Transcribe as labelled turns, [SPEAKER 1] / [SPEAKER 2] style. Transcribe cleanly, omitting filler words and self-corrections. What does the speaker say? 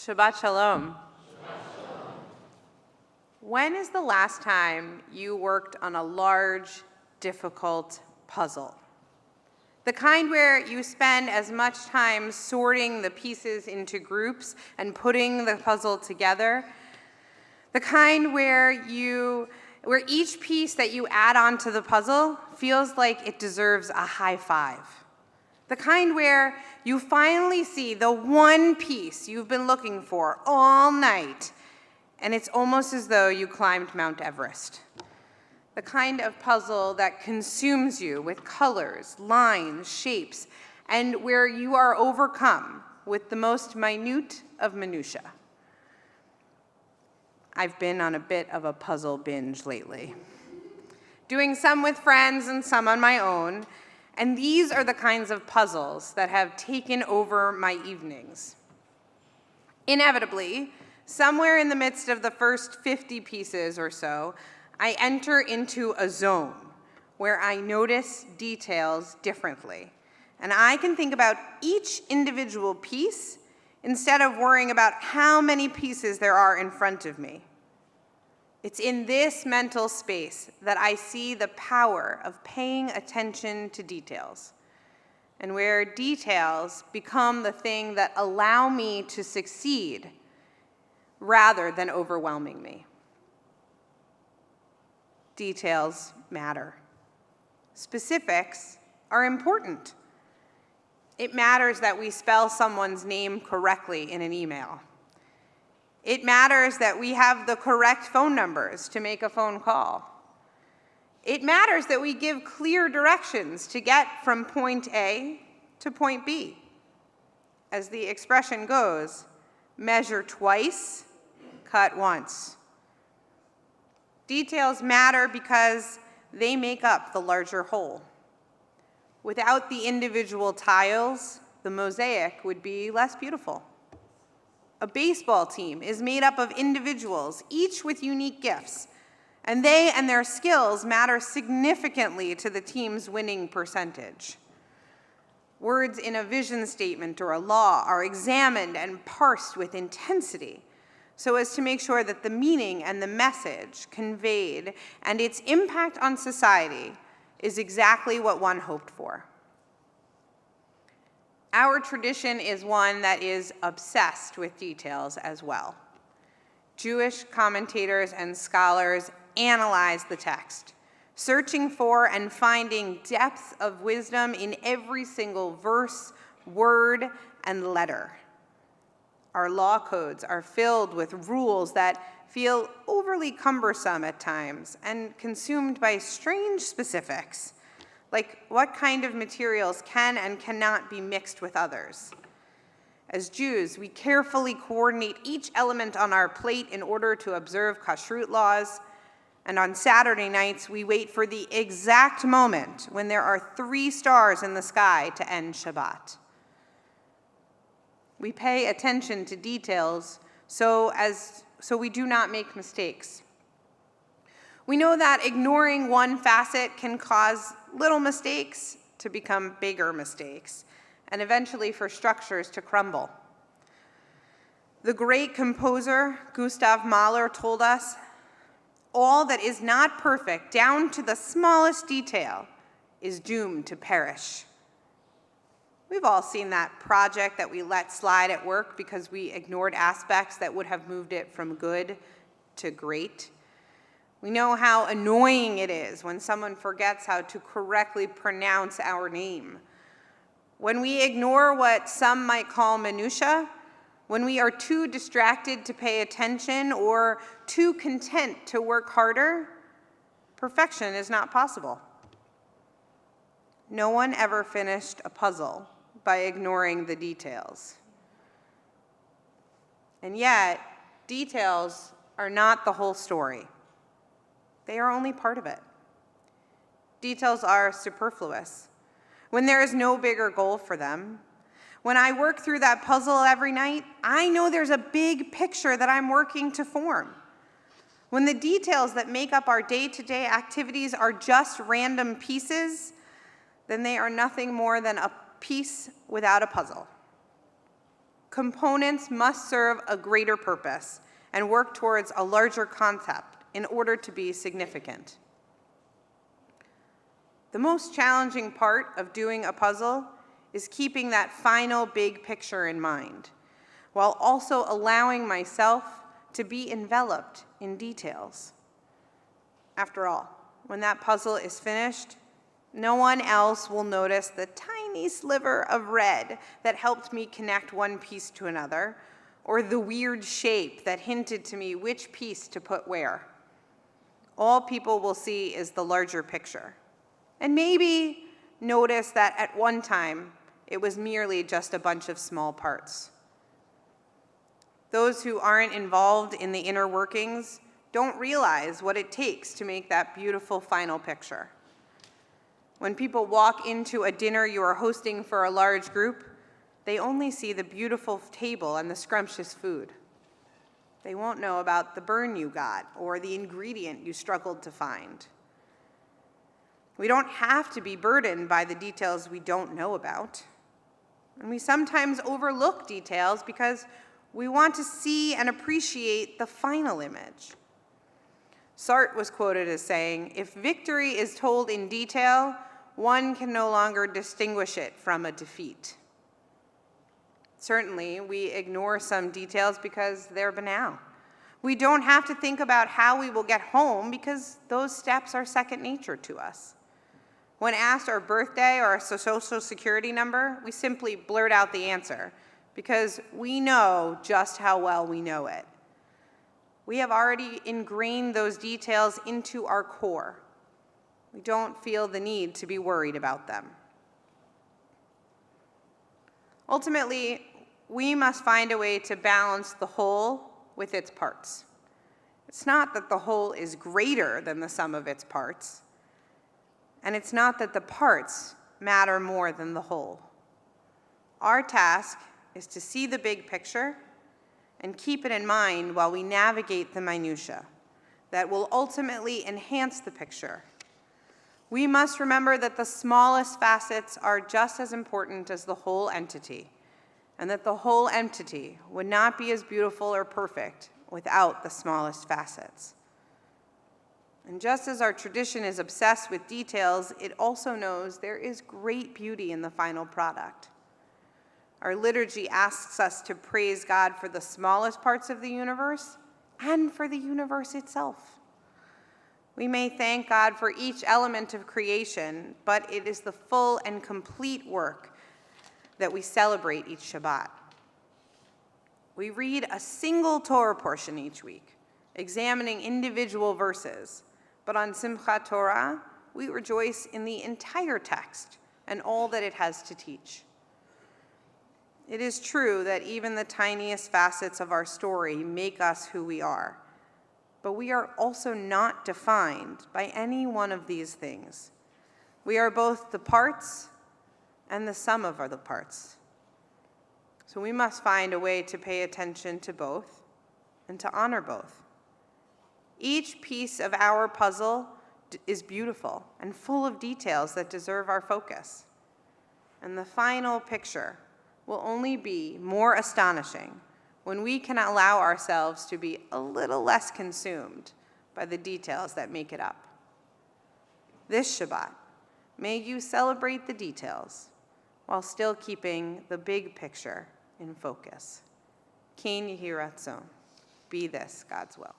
[SPEAKER 1] Shabbat Shalom. When is the last time you worked on a large, difficult puzzle? The kind where you spend as much time sorting the pieces into groups and putting the puzzle together. The kind where each piece that you add onto the puzzle feels like it deserves a high five. The kind where you finally see the one piece you've been looking for all night, and it's almost as though you climbed Mount Everest. The kind of puzzle that consumes you with colors, lines, shapes, and where you are overcome with the most minute of minutiae. I've been on a bit of a puzzle binge lately, doing some with friends and some on my own, and these are the kinds of puzzles that have taken over my evenings. Inevitably, somewhere in the midst of the first 50 pieces or so, I enter into a zone where I notice details differently, and I can think about each individual piece instead of worrying about how many pieces there are in front of me. It's in this mental space that I see the power of paying attention to details, and where details become the thing that allow me to succeed rather than overwhelming me. Details matter. Specifics are important. It matters that we spell someone's name correctly in an email. It matters that we have the correct phone numbers to make a phone call. It matters that we give clear directions to get from point A to point B. As the expression goes, measure twice, cut once. Details matter because they make up the larger whole. Without the individual tiles, the mosaic would be less beautiful. A baseball team is made up of individuals, each with unique gifts, and they and their skills matter significantly to the team's winning percentage. Words in a vision statement or a law are examined and parsed with intensity so as to make sure that the meaning and the message conveyed and its impact on society is exactly what one hoped for. Our tradition is one that is obsessed with details as well. Jewish commentators and scholars analyze the text, searching for and finding depth of wisdom in every single verse, word, and letter. Our law codes are filled with rules that feel overly cumbersome at times and consumed by strange specifics, like what kind of materials can and cannot be mixed with others. As Jews, we carefully coordinate each element on our plate in order to observe kashrut laws, and on Saturday nights, we wait for the exact moment when there are 3 stars in the sky to end Shabbat. We pay attention to details so we do not make mistakes. We know that ignoring one facet can cause little mistakes to become bigger mistakes, and eventually for structures to crumble. The great composer Gustav Mahler told us, "All that is not perfect, down to the smallest detail, is doomed to perish." We've all seen that project that we let slide at work because we ignored aspects that would have moved it from good to great. We know how annoying it is when someone forgets how to correctly pronounce our name. When we ignore what some might call minutia, when we are too distracted to pay attention or too content to work harder, perfection is not possible. No one ever finished a puzzle by ignoring the details. And yet, details are not the whole story. They are only part of it. Details are superfluous when there is no bigger goal for them. When I work through that puzzle every night, I know there's a big picture that I'm working to form. When the details that make up our day-to-day activities are just random pieces, then they are nothing more than a piece without a puzzle. Components must serve a greater purpose and work towards a larger concept in order to be significant. The most challenging part of doing a puzzle is keeping that final big picture in mind, while also allowing myself to be enveloped in details. After all, when that puzzle is finished, no one else will notice the tiny sliver of red that helped me connect one piece to another, or the weird shape that hinted to me which piece to put where. All people will see is the larger picture, and maybe notice that at one time it was merely just a bunch of small parts. Those who aren't involved in the inner workings don't realize what it takes to make that beautiful final picture. When people walk into a dinner you are hosting for a large group, they only see the beautiful table and the scrumptious food. They won't know about the burn you got or the ingredient you struggled to find. We don't have to be burdened by the details we don't know about. And we sometimes overlook details because we want to see and appreciate the final image. Sartre was quoted as saying, "If victory is told in detail, one can no longer distinguish it from a defeat." Certainly, we ignore some details because they're banal. We don't have to think about how we will get home because those steps are second nature to us. When asked our birthday or our social security number, we simply blurt out the answer because we know just how well we know it. We have already ingrained those details into our core. We don't feel the need to be worried about them. Ultimately, we must find a way to balance the whole with its parts. It's not that the whole is greater than the sum of its parts, and it's not that the parts matter more than the whole. Our task is to see the big picture and keep it in mind while we navigate the minutiae that will ultimately enhance the picture. We must remember that the smallest facets are just as important as the whole entity, and that the whole entity would not be as beautiful or perfect without the smallest facets. And just as our tradition is obsessed with details, it also knows there is great beauty in the final product. Our liturgy asks us to praise God for the smallest parts of the universe and for the universe itself. We may thank God for each element of creation, but it is the full and complete work that we celebrate each Shabbat. We read a single Torah portion each week, examining individual verses, but on Simchat Torah, we rejoice in the entire text and all that it has to teach. It is true that even the tiniest facets of our story make us who we are, but we are also not defined by any one of these things. We are both the parts and the sum of the parts. So we must find a way to pay attention to both and to honor both. Each piece of our puzzle is beautiful and full of details that deserve our focus. And the final picture will only be more astonishing when we can allow ourselves to be a little less consumed by the details that make it up. This Shabbat, may you celebrate the details while still keeping the big picture in focus. Ken Yehi Ratzon. Be this God's will.